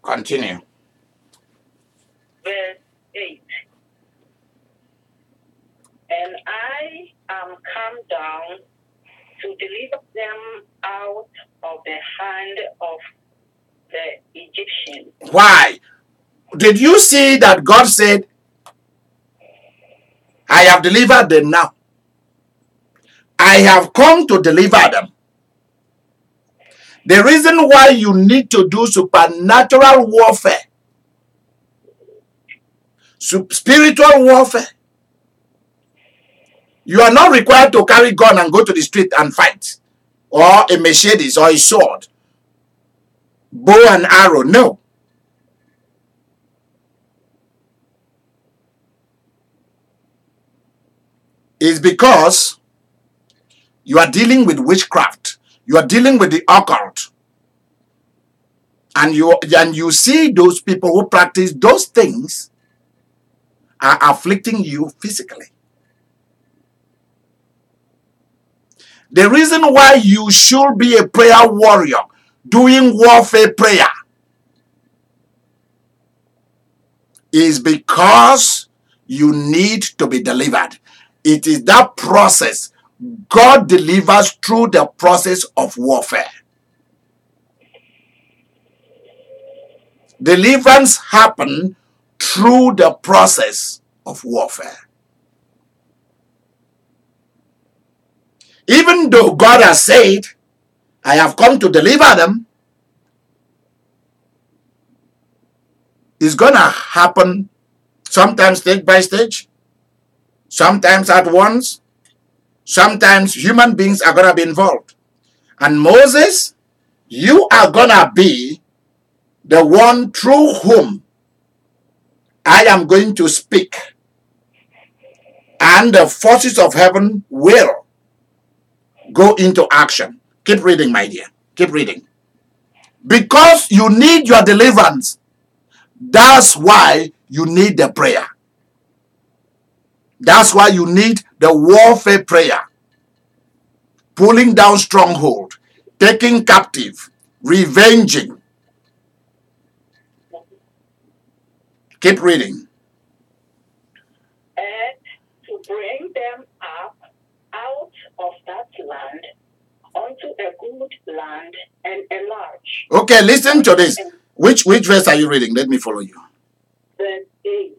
Continue. Verse 8. And I am come down to deliver them out of the hand of the Egyptians. Why? Did you see that God said, I have delivered them now? I have come to deliver them. The reason why you need to do supernatural warfare, spiritual warfare, you are not required to carry gun and go to the street and fight, or a machete or a sword, bow and arrow. No. It's because you are dealing with witchcraft. You are dealing with the occult. And you see those people who practice those things are afflicting you physically. The reason why you should be a prayer warrior doing warfare prayer is because you need to be delivered. It is that process. God delivers through the process of warfare. Deliverance happens through the process of warfare. Even though God has said, I have come to deliver them, it's going to happen sometimes stage by stage, sometimes at once, sometimes human beings are going to be involved. And Moses, you are going to be the one through whom I am going to speak. And the forces of heaven will go into action. Keep reading, my dear. Keep reading. Because you need your deliverance. That's why you need the prayer. That's why you need the warfare prayer. Pulling down stronghold, taking captive, revenging. Keep reading. And to bring them up out of that land unto a good land and a large. Okay, listen to this. Which verse are you reading? Let me follow you. Verse 8.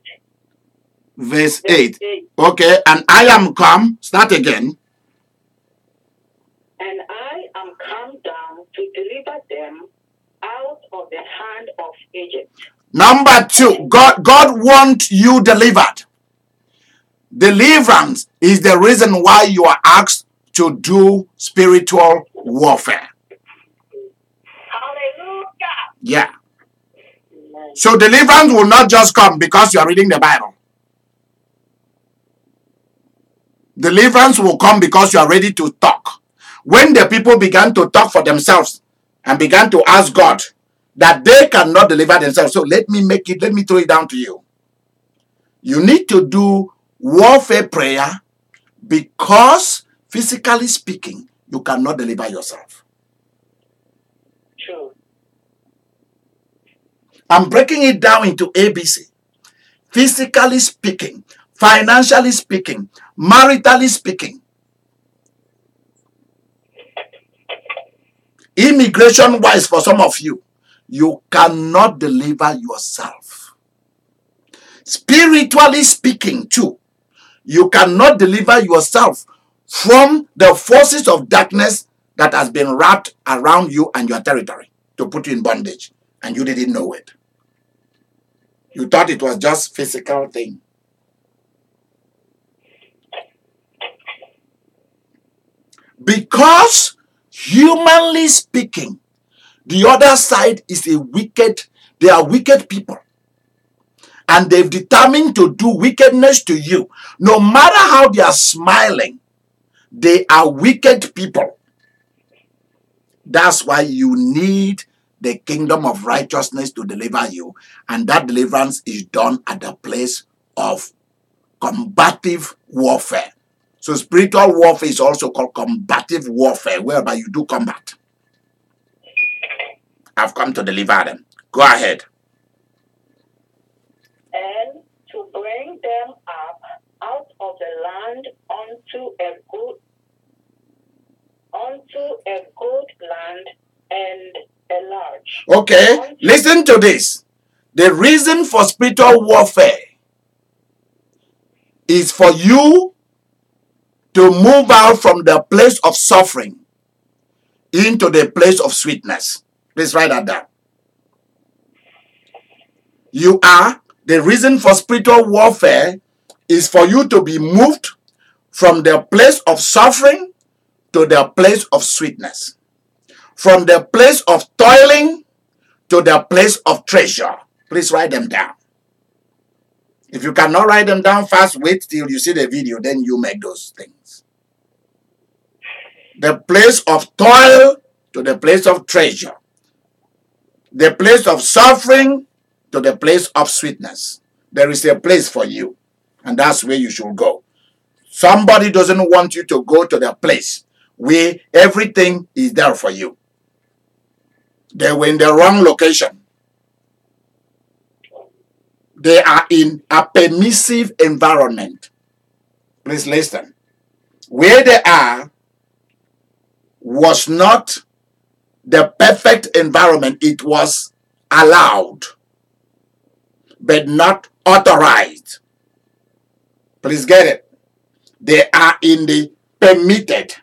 Verse 8. Okay, and I am come. Start again. And I am come down to deliver them out of the hand of Egypt. Number 2, God wants you delivered. Deliverance is the reason why you are asked to do spiritual warfare. Hallelujah. Yeah. So deliverance will not just come because you are reading the Bible. Deliverance will come because you are ready to talk. When the people began to talk for themselves and began to ask God that they cannot deliver themselves, so let me throw it down to you. You need to do warfare prayer because, physically speaking, you cannot deliver yourself. True. I'm breaking it down into ABC. Physically speaking, financially speaking, maritally speaking, immigration-wise for some of you, you cannot deliver yourself. Spiritually speaking too, you cannot deliver yourself from the forces of darkness that has been wrapped around you and your territory to put you in bondage, and you didn't know it. You thought it was just physical thing. Because humanly speaking, the other side is they are wicked people. And they've determined to do wickedness to you. No matter how they are smiling, they are wicked people. That's why you need the kingdom of righteousness to deliver you. And that deliverance is done at the place of combative warfare. So spiritual warfare is also called combative warfare, whereby you do combat. I've come to deliver them. Go ahead. bring them up out of the land onto a good land and a large. Okay, listen to this. The reason for spiritual warfare is for you to move out from the place of suffering into the place of sweetness. Please write that down. The reason for spiritual warfare is for you to be moved from the place of suffering to the place of sweetness. From the place of toiling to the place of treasure. Please write them down. If you cannot write them down fast, wait till you see the video, then you make those things. The place of toil to the place of treasure. The place of suffering to the place of sweetness. There is a place for you, and that's where you should go. Somebody doesn't want you to go to the place where everything is there for you. They were in the wrong location. They are in a permissive environment. Please listen. Where they are was not the perfect environment. It was allowed, but not authorized. Please get it. They are in the permitted,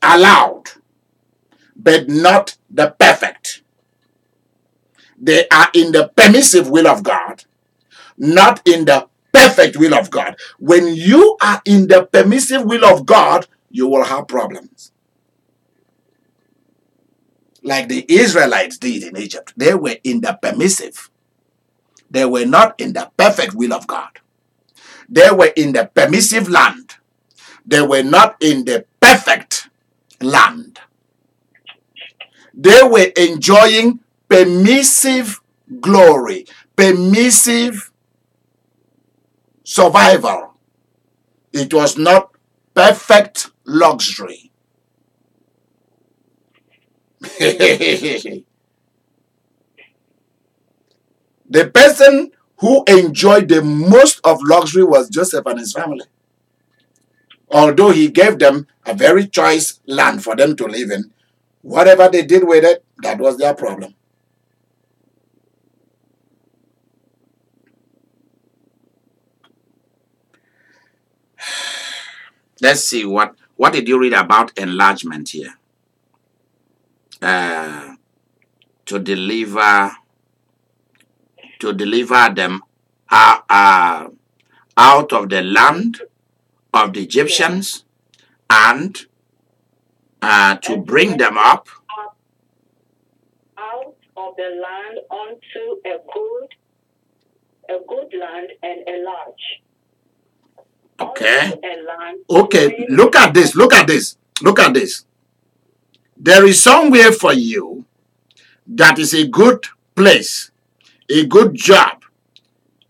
allowed, but not the perfect. They are in the permissive will of God, not in the perfect will of God. When you are in the permissive will of God, you will have problems. Like the Israelites did in Egypt. They were in the permissive. They were not in the perfect will of God. They were in the permissive land. They were not in the perfect land. They were enjoying permissive glory, permissive survival. It was not perfect luxury. The person who enjoyed the most of luxury was Joseph and his family. Although he gave them a very choice land for them to live in, whatever they did with it, that was their problem. Let's see, what did you read about enlargement here? To deliver them out of the land of the Egyptians, and to bring them up out of the land onto a good land and a large. Okay. Okay, look at this. There is somewhere for you that is a good place, a good job,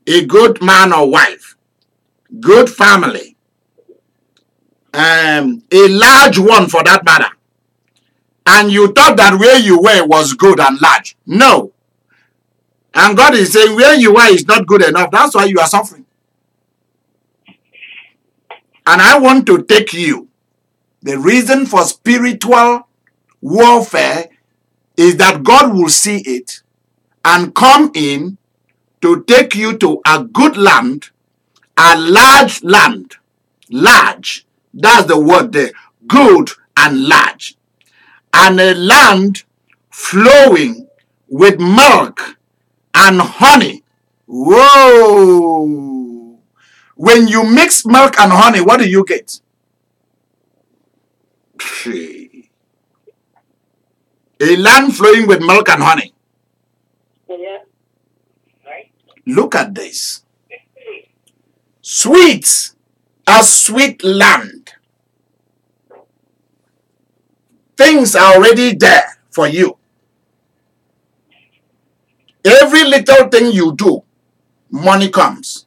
a good man or wife, good family, a large one for that matter. And you thought that where you were was good and large. No. And God is saying where you are is not good enough. That's why you are suffering. And I want to take you. The reason for spiritual warfare is that God will see it and come in to take you to a good land, a large land. Large. That's the word there. Good and large. And a land flowing with milk and honey. Whoa! When you mix milk and honey, what do you get? A land flowing with milk and honey. Yeah. Right. Look at this. Sweet, a sweet land. Things are already there for you. Every little thing you do, money comes.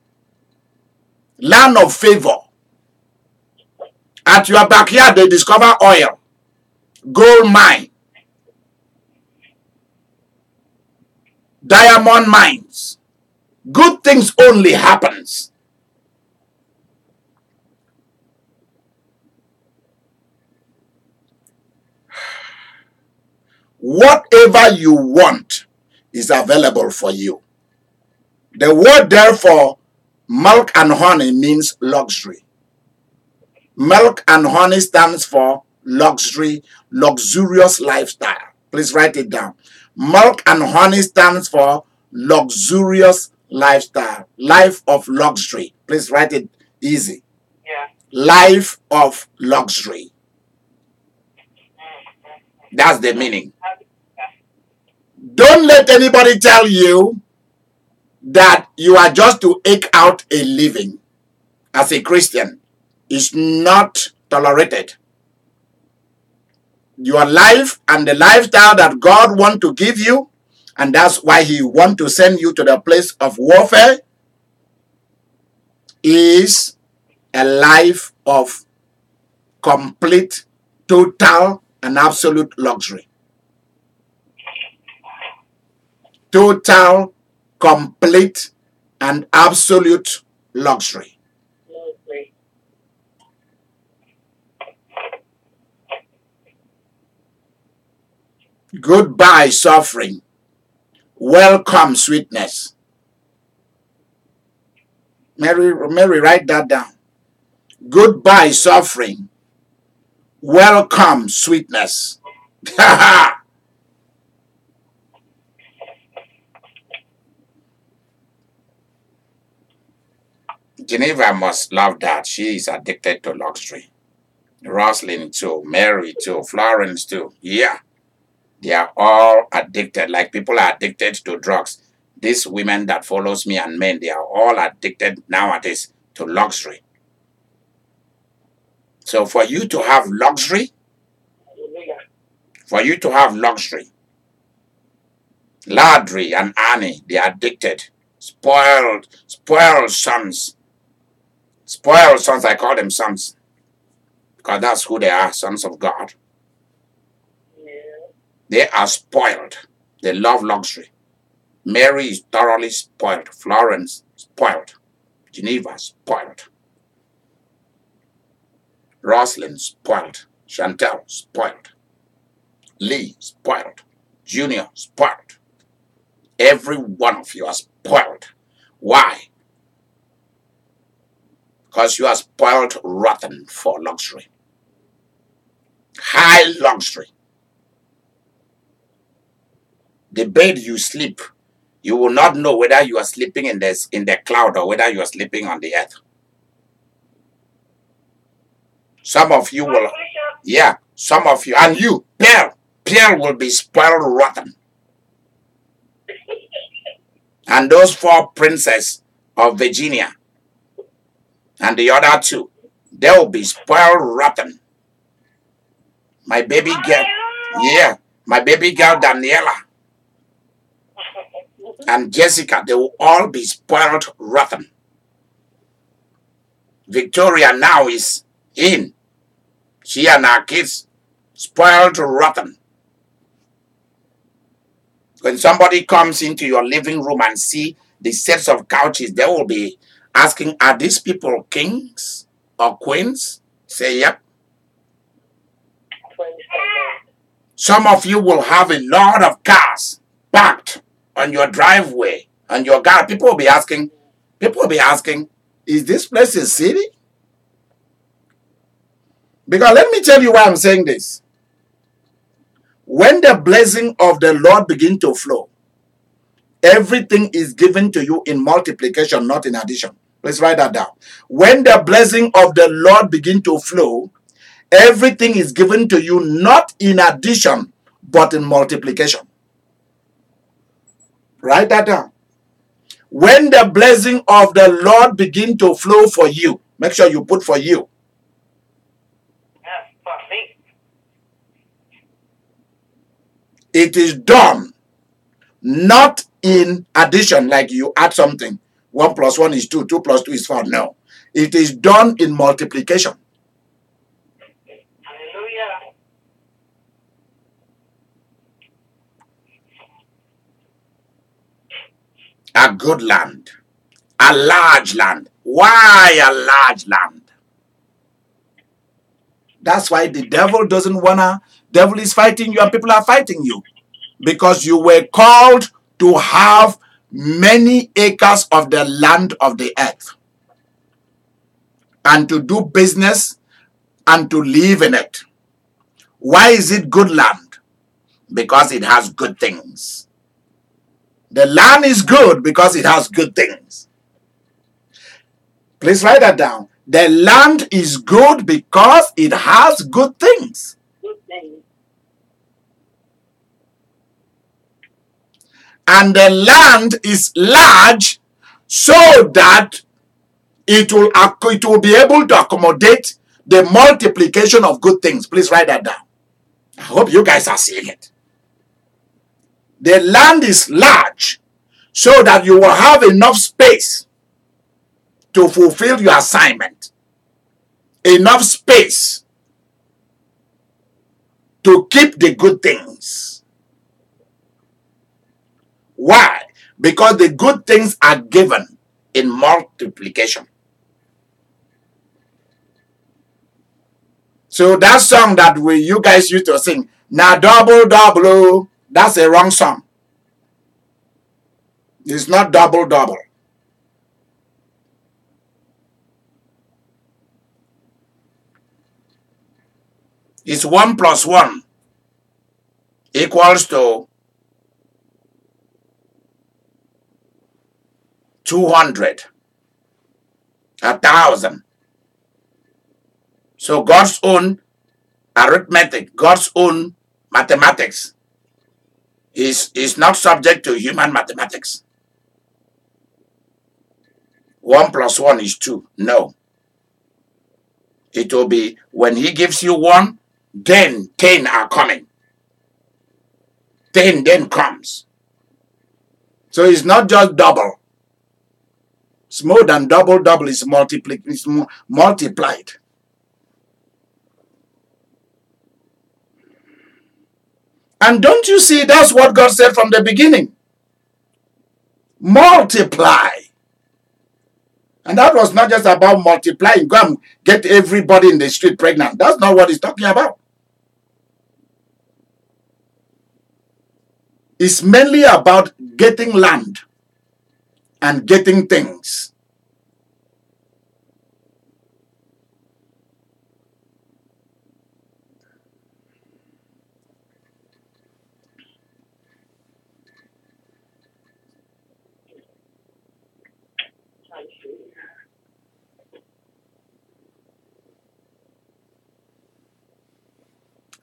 Land of favor. At your backyard, they discover oil, gold mine, diamond mines. Good things only happens. Whatever you want is available for you. The word therefore, milk and honey means luxury. Milk and honey stands for luxury, luxurious lifestyle. Please write it down. Milk and honey stands for luxurious lifestyle, life of luxury. Please write it easy. Yeah. Life of luxury. That's the meaning. Don't let anybody tell you that you are just to eke out a living as a Christian. It's not tolerated. Your life and the lifestyle that God wants to give you, and that's why He wants to send you to the place of warfare, is a life of complete, total, and absolute luxury. Total, complete, and absolute luxury. Goodbye, suffering. Welcome, sweetness. Mary, write that down. Goodbye, suffering. Welcome, sweetness. Geneva must love that. She is addicted to luxury. Roslyn too, Mary too, Florence too. Yeah. They are all addicted, like people are addicted to drugs. These women that follows me and men, they are all addicted nowadays to luxury. So for you to have luxury, Ladry and Annie, they are addicted. Spoiled sons. Spoiled sons, I call them sons. Because that's who they are, sons of God. They are spoiled. They love luxury. Mary is thoroughly spoiled. Florence, spoiled. Geneva, spoiled. Roslyn, spoiled. Chantel, spoiled. Lee, spoiled. Junior, spoiled. Every one of you are spoiled. Why? Because you are spoiled rotten for luxury. High luxury. The bed you sleep, you will not know whether you are sleeping in the cloud or whether you are sleeping on the earth. Some of you will, yeah, some of you, and you, Pierre will be spoiled rotten. And those 4 princes of Virginia and the other 2, they will be spoiled rotten. My baby girl, yeah, my baby girl Daniela and Jessica, they will all be spoiled rotten. Victoria now is in. She and her kids, spoiled rotten. When somebody comes into your living room and see the sets of couches, they will be asking, are these people kings or queens? Say, yep. Some of you will have a lot of cars parked on your driveway, on your garage. People will be asking, is this place a city? Because let me tell you why I'm saying this. When the blessing of the Lord begin to flow, everything is given to you in multiplication, not in addition. Let's write that down. When the blessing of the Lord begin to flow, everything is given to you not in addition, but in multiplication. Write that down. When the blessing of the Lord begin to flow for you, make sure you put for you. It is done not in addition, like you add something. 1 plus 1 is 2, 2 plus 2 is 4. No. It is done in multiplication. Hallelujah. A good land. A large land. Why a large land? That's why the devil doesn't wanna, devil is fighting you and people are fighting you. Because you were called to have many acres of the land of the earth. And to do business and to live in it. Why is it good land? Because it has good things. The land is good because it has good things. Please write that down. The land is good because it has good things. Good thing. And the land is large so that it will be able to accommodate the multiplication of good things. Please write that down. I hope you guys are seeing it. The land is large so that you will have enough space to fulfill your assignment. Enough space to keep the good things. Why? Because the good things are given in multiplication. So that song that you guys used to sing, "Na double double," that's a wrong song. It's not double double. It's 1 plus 1 equals to 200, 1,000. So God's own arithmetic, God's own mathematics is not subject to human mathematics. 1 plus 1 is 2. No. It will be when he gives you 1, then 10 are coming. 10 then comes. So it's not just double. It's more than double. Double is multiplied. And don't you see that's what God said from the beginning? Multiply. And that was not just about multiplying, go and get everybody in the street pregnant. That's not what he's talking about. It's mainly about getting land and getting things.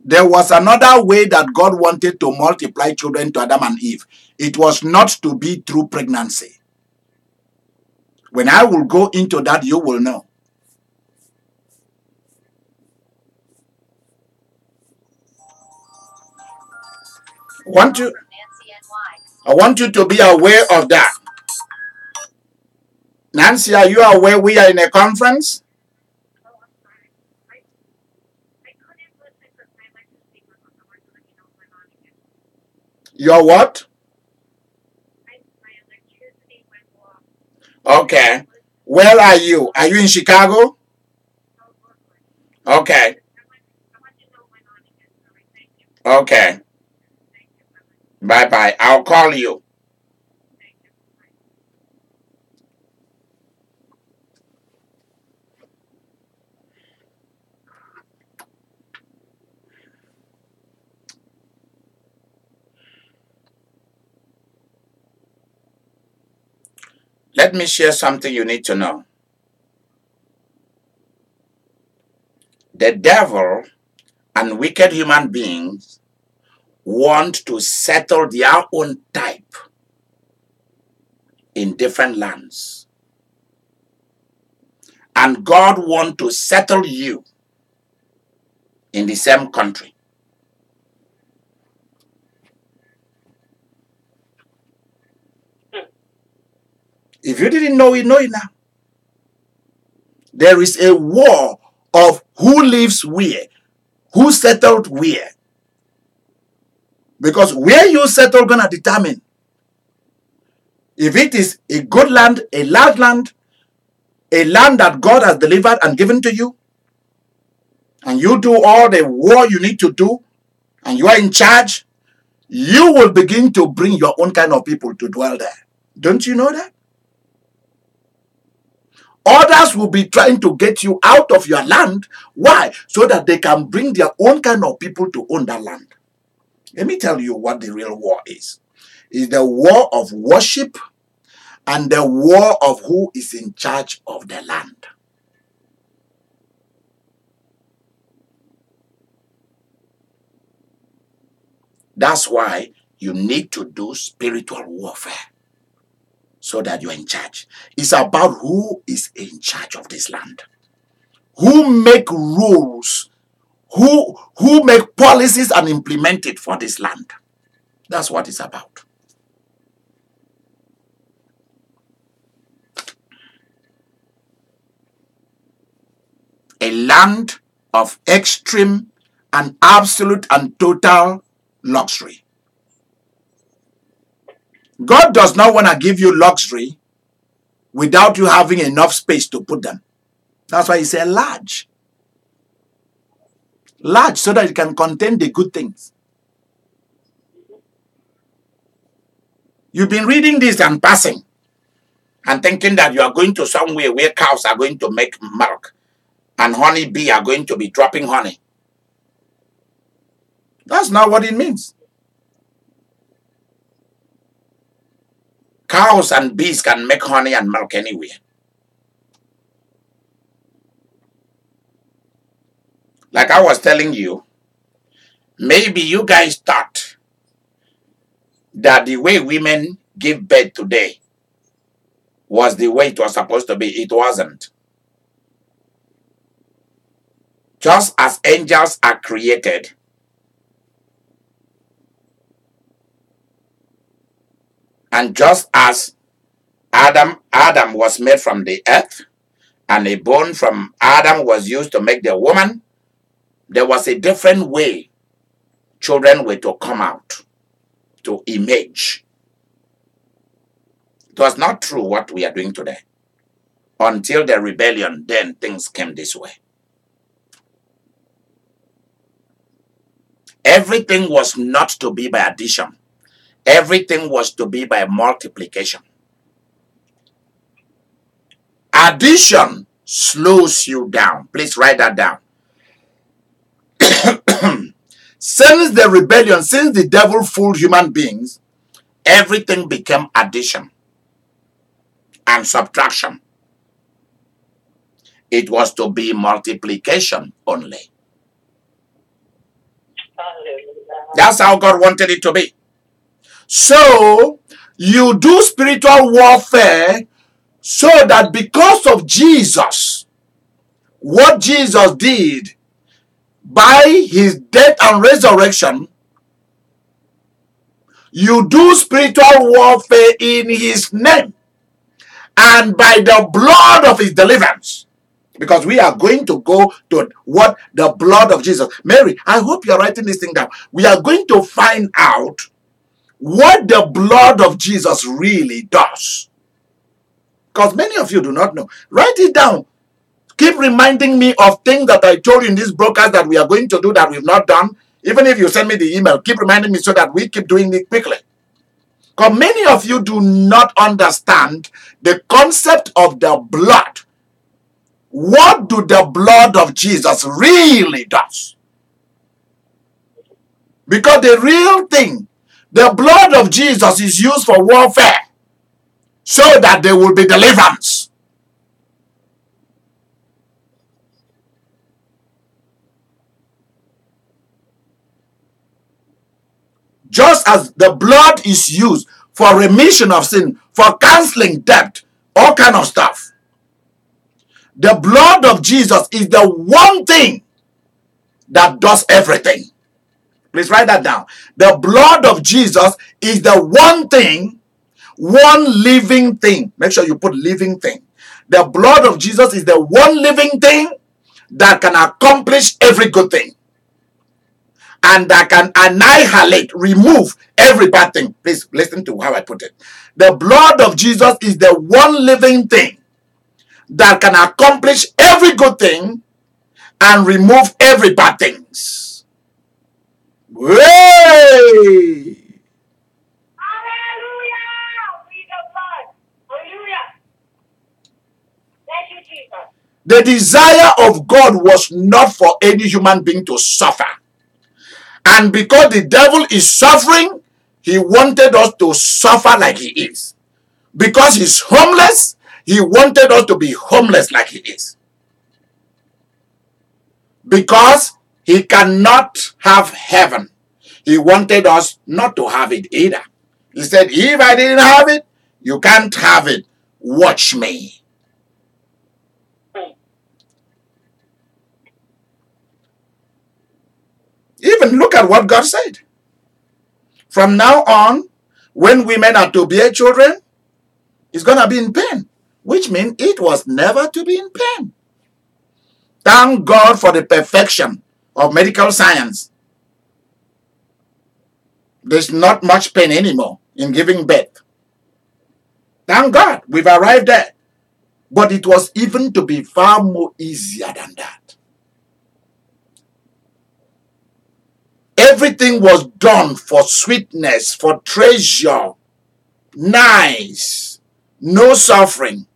There was another way that God wanted to multiply children to Adam and Eve. It was not to be through pregnancy. When I will go into that, you will know. I want you to be aware of that. Nancy, are you aware we are in a conference? Your what? Okay. Where are you? Are you in Chicago? Okay. Okay. Bye-bye. I'll call you. Let me share something you need to know. The devil and wicked human beings want to settle their own type in different lands. And God wants to settle you in the same country. If you didn't know it now. There is a war of who lives where, who settled where. Because where you settle gonna determine. If it is a good land, a large land, a land that God has delivered and given to you, and you do all the war you need to do, and you are in charge, you will begin to bring your own kind of people to dwell there. Don't you know that? Others will be trying to get you out of your land. Why? So that they can bring their own kind of people to own that land. Let me tell you what the real war is. It's the war of worship and the war of who is in charge of the land. That's why you need to do spiritual warfare so that you're in charge. It's about who is in charge of this land. Who make rules, who make policies and implement it for this land. That's what it's about. A land of extreme and absolute and total luxury. God does not want to give you luxury without you having enough space to put them. That's why he said large. Large, so that it can contain the good things. You've been reading this and passing and thinking that you are going to somewhere where cows are going to make milk and honey bee are going to be dropping honey. That's not what it means. Cows and bees can make honey and milk anywhere. Like I was telling you, maybe you guys thought that the way women give birth today was the way it was supposed to be. It wasn't. Just as angels are created, and just as Adam was made from the earth, and a bone from Adam was used to make the woman, there was a different way children were to come out, to emerge. It was not true what we are doing today. Until the rebellion, then things came this way. Everything was not to be by addition. Everything was to be by multiplication. Addition slows you down. Please write that down. Since the rebellion, since the devil fooled human beings, everything became addition and subtraction. It was to be multiplication only. That's how God wanted it to be. So, you do spiritual warfare so that because of Jesus, what Jesus did by his death and resurrection, you do spiritual warfare in his name and by the blood of his deliverance. Because we are going to go to what the blood of Jesus. Mary, I hope you're writing this thing down. We are going to find out what the blood of Jesus really does. Because many of you do not know. Write it down. Keep reminding me of things that I told you in this broadcast that we are going to do that we've not done. Even if you send me the email, keep reminding me so that we keep doing it quickly. Because many of you do not understand the concept of the blood. What do the blood of Jesus really does? Because the real thing, the blood of Jesus is used for warfare so that there will be deliverance. Just as the blood is used for remission of sin, for canceling debt, all kind of stuff. The blood of Jesus is the one thing that does everything. Please write that down. The blood of Jesus is the one thing, one living thing. Make sure you put living thing. The blood of Jesus is the one living thing that can accomplish every good thing. and that can annihilate, remove every bad thing. Please listen to how I put it. The blood of Jesus is the one living thing that can accomplish every good thing and remove every bad things. Hey! The desire of God was not for any human being to suffer. And because the devil is suffering, he wanted us to suffer like he is. Because he's homeless, he wanted us to be homeless like he is. Because he cannot have heaven, he wanted us not to have it either. He said, if I didn't have it, you can't have it. Watch me. Even look at what God said. From now on, when women are to bear children, it's going to be in pain, which means it was never to be in pain. Thank God for the perfection of medical science. There's not much pain anymore in giving birth. Thank God we've arrived there. But it was even to be far more easier than that. Everything was done for sweetness, for treasure, nice, no suffering.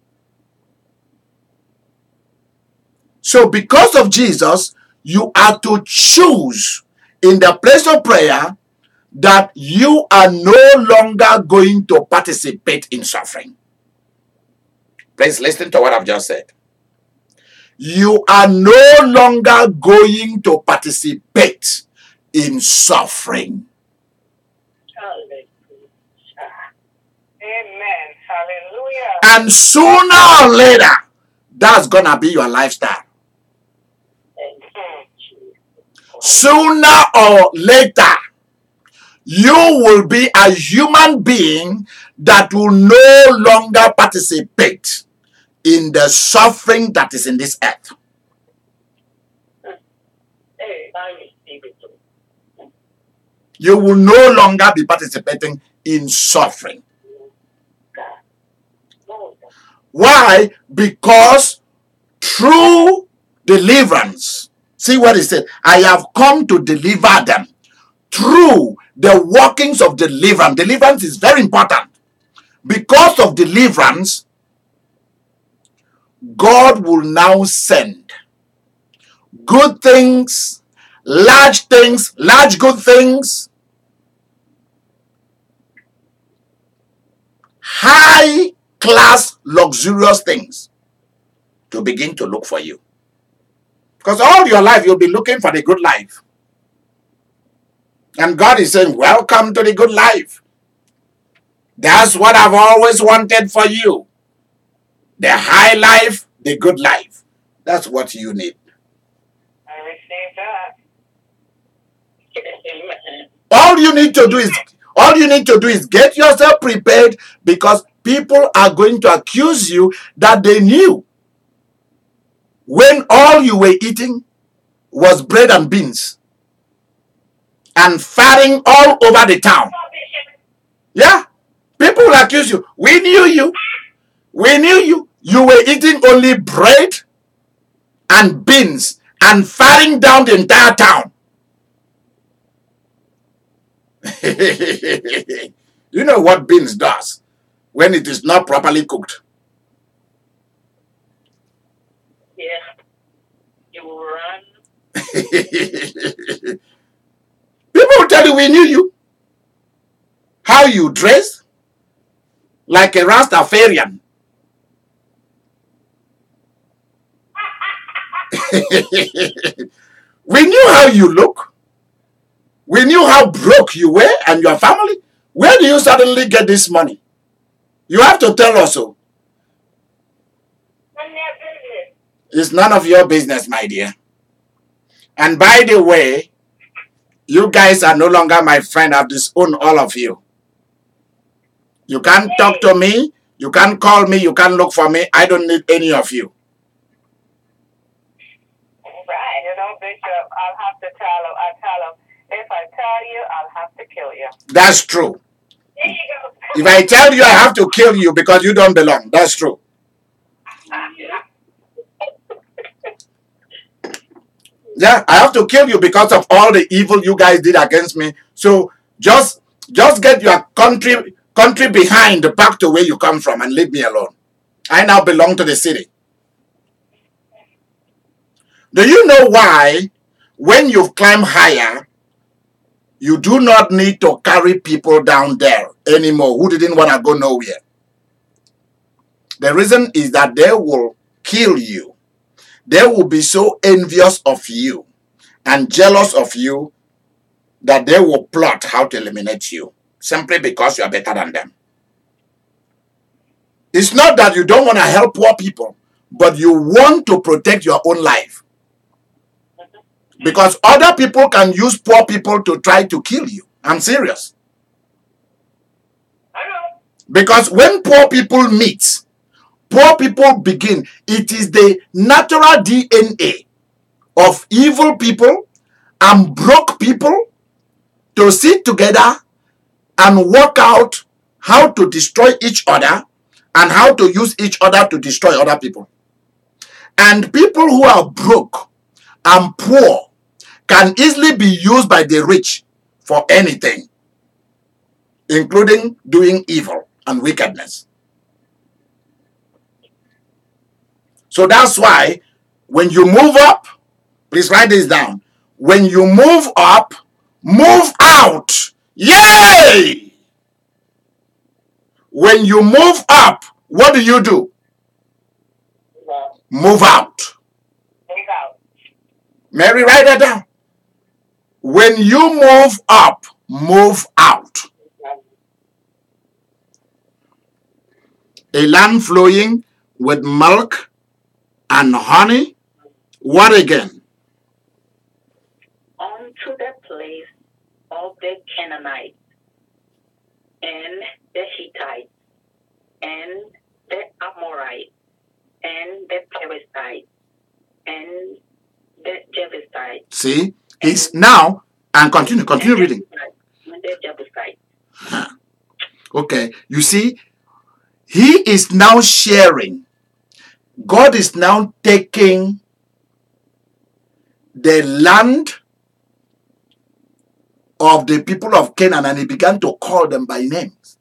So because of Jesus, you are to choose in the place of prayer that you are no longer going to participate in suffering. Please listen to what I've just said. You are no longer going to participate in suffering. Amen. Hallelujah. And sooner or later, that's going to be your lifestyle. Sooner or later, you will be a human being that will no longer participate in the suffering that is in this earth. You will no longer be participating in suffering. Why? Because through deliverance, see what he said, I have come to deliver them. Through the workings of deliverance. Deliverance is very important. Because of deliverance, God will now send good things, large good things, high class, luxurious things to begin to look for you. Because all your life you'll be looking for the good life. And God is saying, welcome to the good life. That's what I've always wanted for you. The high life, the good life. That's what you need. I received that. All you need to do is get yourself prepared, because people are going to accuse you that they knew when all you were eating was bread and beans and farting all over the town. Yeah. People will accuse you. We knew you. We knew you. You were eating only bread and beans and farting down the entire town. You know what beans does when it is not properly cooked? Yeah. You will run. People will tell you, we knew you. How you dress? Like a Rastafarian. We knew how you look. We knew how broke you were and your family. Where do you suddenly get this money? You have to tell us so. It's none of your business, my dear. And by the way, you guys are no longer my friend. I've disowned all of you. You can't talk to me. You can't call me. You can't look for me. I don't need any of you. Right. You know, Bishop, I'll have to tell him. I tell him, tell you, I'll have to kill you. That's true. There you go. If I tell you I have to kill you because you don't belong, that's true. Yeah, I have to kill you because of all the evil you guys did against me. So just get your country behind back to where you come from and leave me alone. I now belong to the city. Do you know why when you climb higher, you do not need to carry people down there anymore who didn't want to go nowhere? The reason is that they will kill you. They will be so envious of you and jealous of you that they will plot how to eliminate you simply because you are better than them. It's not that you don't want to help poor people, but you want to protect your own life. Because other people can use poor people to try to kill you. I'm serious. I know. Because when poor people meet, poor people begin. It is the natural DNA of evil people and broke people to sit together and work out how to destroy each other and how to use each other to destroy other people. And people who are broke and poor can easily be used by the rich for anything, including doing evil and wickedness. So that's why when you move up, please write this down. When you move up, move out. Yay! When you move up, what do? Move out. Move out. Mary, write that down. When you move up, move out. A land flowing with milk and honey. What again? Onto the place of the Canaanites and the Hittites and the Amorites and the Perizzites and the Jebusites. See, he's now, and continue reading. And the Jebusites. Okay, you see, he is now sharing. God is now taking the land of the people of Canaan and he began to call them by names.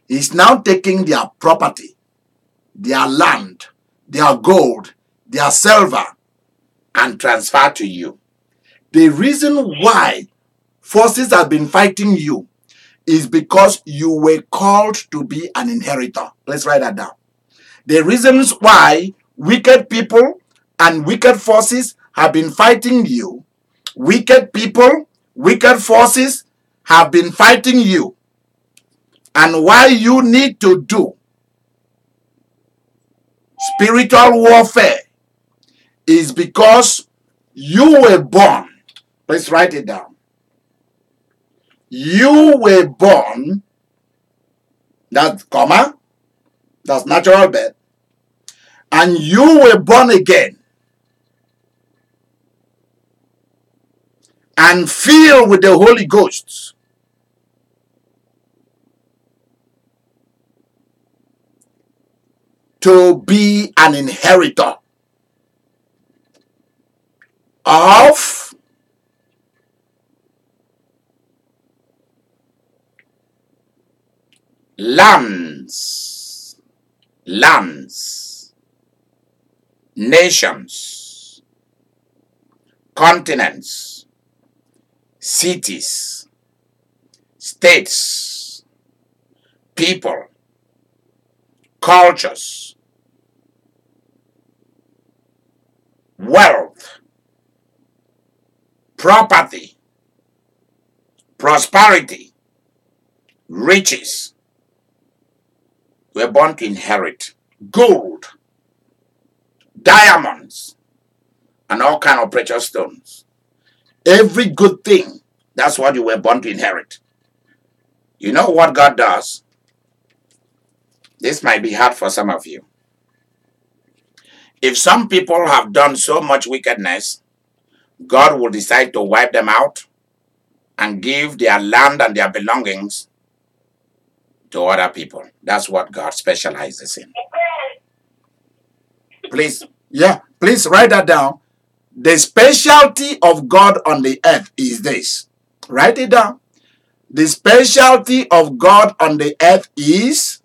He's now taking their property, their land, their gold, their silver, and transfer to you. The reason why forces have been fighting you is because you were called to be an inheritor. Let's write that down. The reasons why wicked people and wicked forces have been fighting you, wicked people, wicked forces have been fighting you, and why you need to do spiritual warfare is because you were born. Let's write it down. You were born, that's comma, that's natural birth, and you were born again and filled with the Holy Ghost to be an inheritor of lands, nations, continents, cities, states, people, cultures, wealth, property, prosperity, riches. We're born to inherit gold, diamonds, and all kinds of precious stones. Every good thing, that's what you were born to inherit. You know what God does? This might be hard for some of you. If some people have done so much wickedness, God will decide to wipe them out and give their land and their belongings to other people. That's what God specializes in. Please write that down. The specialty of God on the earth is this. Write it down. The specialty of God on the earth is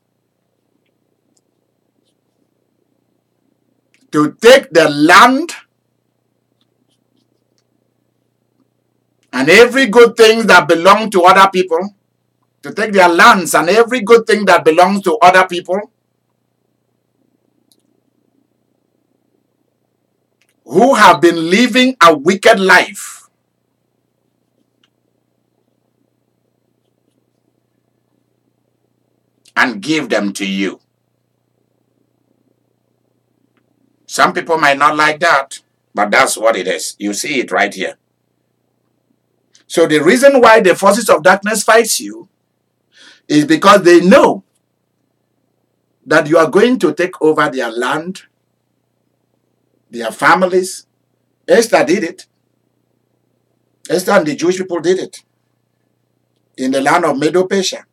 to take the land and every good thing that belongs to other people, to take their lands and every good thing that belongs to other people who have been living a wicked life, and give them to you. Some people might not like that, but that's what it is. You see it right here. So the reason why the forces of darkness fight you is because they know that you are going to take over their land, their families. Esther did it. Esther and the Jewish people did it in the land of Medo-Persia.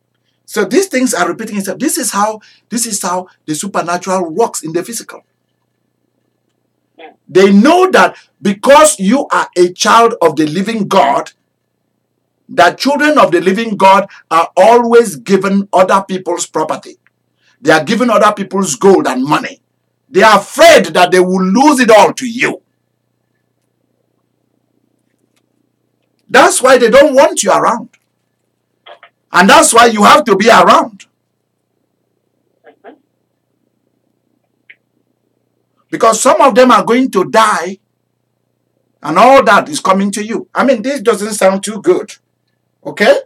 So these things are repeating itself. This is how the supernatural works in the physical. They know that because you are a child of the living God, that children of the living God are always given other people's property. They are given other people's gold and money. They are afraid that they will lose it all to you. That's why they don't want you around. And that's why you have to be around. Because some of them are going to die and all that is coming to you. I mean, this doesn't sound too good. Okay?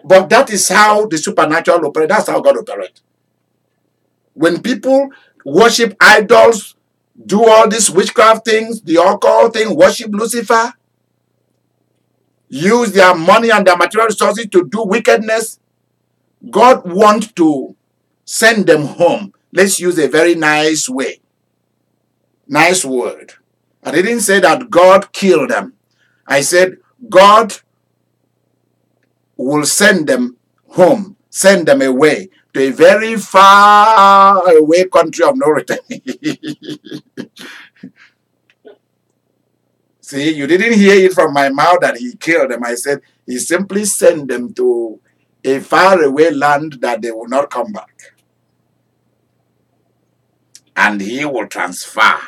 But that is how the supernatural operates. That's how God operates. When people worship idols, do all these witchcraft things, the occult thing, worship Lucifer, use their money and their material resources to do wickedness, God wants to send them home. Let's use a very nice way. Nice word. I didn't say that God killed them. I said God will send them home, send them away to a very far away country of no return. See, you didn't hear it from my mouth that he killed them. I said he simply sent them to a far away land that they will not come back. And he will transfer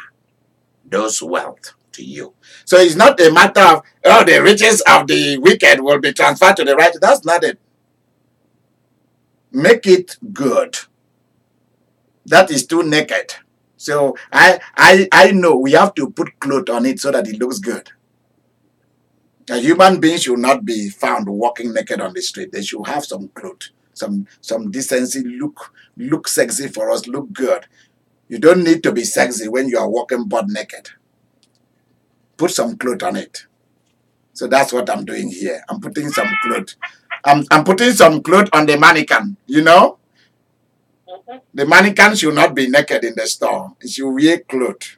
those wealth to you. So it's not a matter of, oh, the riches of the wicked will be transferred to the righteous. That's not it. Make it good. That is too naked. So I know we have to put clothes on it so that it looks good. A human being should not be found walking naked on the street. They should have some clothes, some decency, look sexy for us, look good. You don't need to be sexy when you are walking butt naked. Put some clothes on it. So that's what I'm doing here. I'm putting some clothes. I'm putting some clothes on the mannequin, you know? The mannequin should not be naked in the store. It should wear clothes.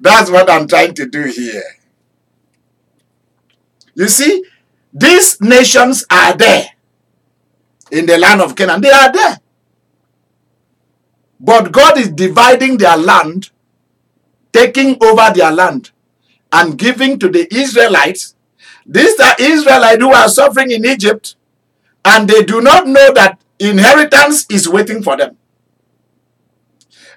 That's what I'm trying to do here. You see, these nations are there in the land of Canaan. They are there. But God is dividing their land, taking over their land, and giving to the Israelites. These are Israelites who are suffering in Egypt, and they do not know that inheritance is waiting for them.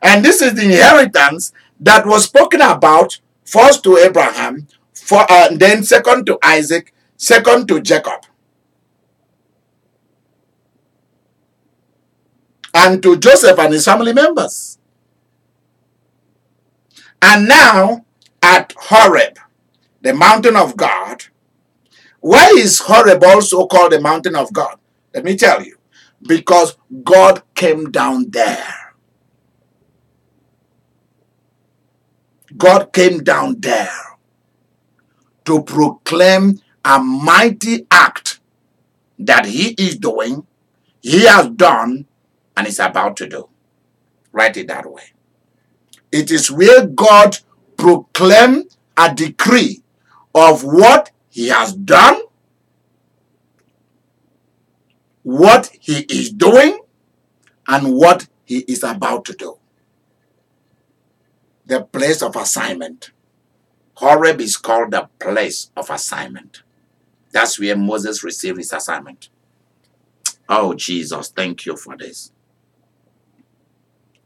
And this is the inheritance that was spoken about first to Abraham, then second to Isaac, second to Jacob, and to Joseph and his family members. And now at Horeb, the mountain of God. Why is Horeb also called the mountain of God? Let me tell you. Because God came down there. God came down there to proclaim a mighty act that he is doing, he has done, and is about to do. Write it that way. It is where God proclaims a decree of what he has done, what he is doing, and what he is about to do. The place of assignment. Horeb is called the place of assignment. That's where Moses received his assignment. Oh, Jesus, thank you for this.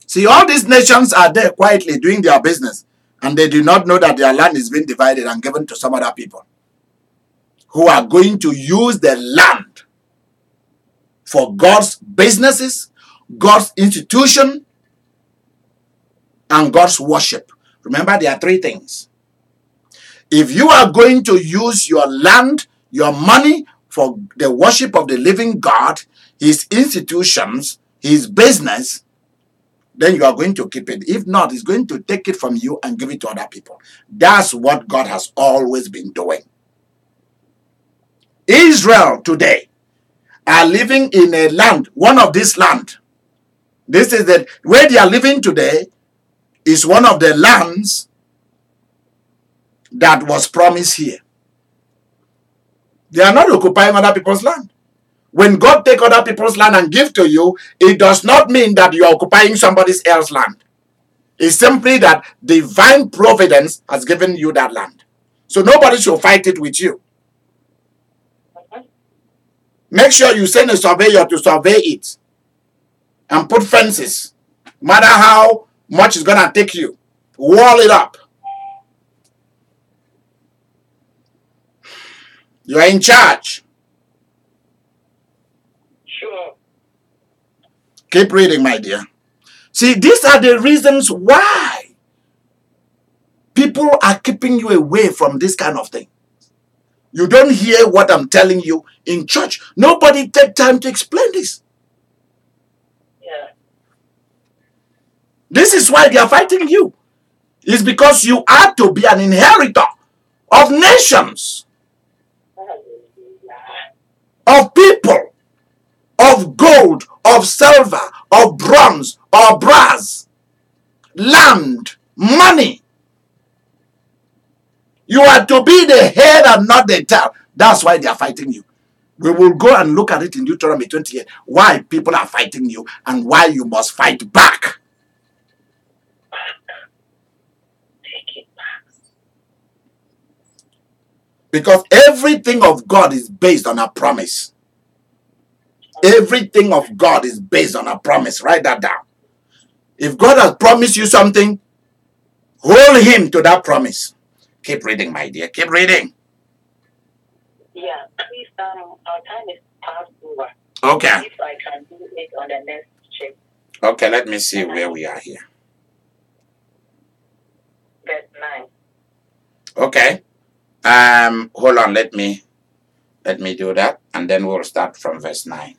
See, all these nations are there quietly doing their business, and they do not know that their land is being divided and given to some other people who are going to use the land for God's businesses, God's institution, and God's worship. Remember, there are three things. If you are going to use your land, your money for the worship of the living God, his institutions, his business, then you are going to keep it. If not, he's going to take it from you and give it to other people. That's what God has always been doing. Israel today are living in a land, one of this land. This is the where they are living today is one of the lands that was promised here. They are not occupying other people's land. When God take other people's land and give to you, it does not mean that you are occupying somebody else's land. It's simply that divine providence has given you that land. So nobody should fight it with you. Make sure you send a surveyor to survey it and put fences. No matter how much it's going to take you, wall it up. You are in charge. Sure. Keep reading, my dear. See, these are the reasons why people are keeping you away from this kind of thing. You don't hear what I'm telling you in church. Nobody take time to explain this. Yeah. This is why they are fighting you. It's because you are to be an inheritor of nations, of people, of gold, of silver, of bronze, of brass, land, money. You are to be the head and not the tail. That's why they are fighting you. We will go and look at it in Deuteronomy 28, why people are fighting you and why you must fight back. Take it back. Because everything of God is based on a promise. Everything of God is based on a promise. Write that down. If God has promised you something, hold him to that promise. Keep reading, my dear. Keep reading. Yeah, please, our time is past over. Okay. If I can do it on the next check. Okay, let me see where we are here. Verse 9. Okay. Hold on, let me do that, and then we'll start from verse 9.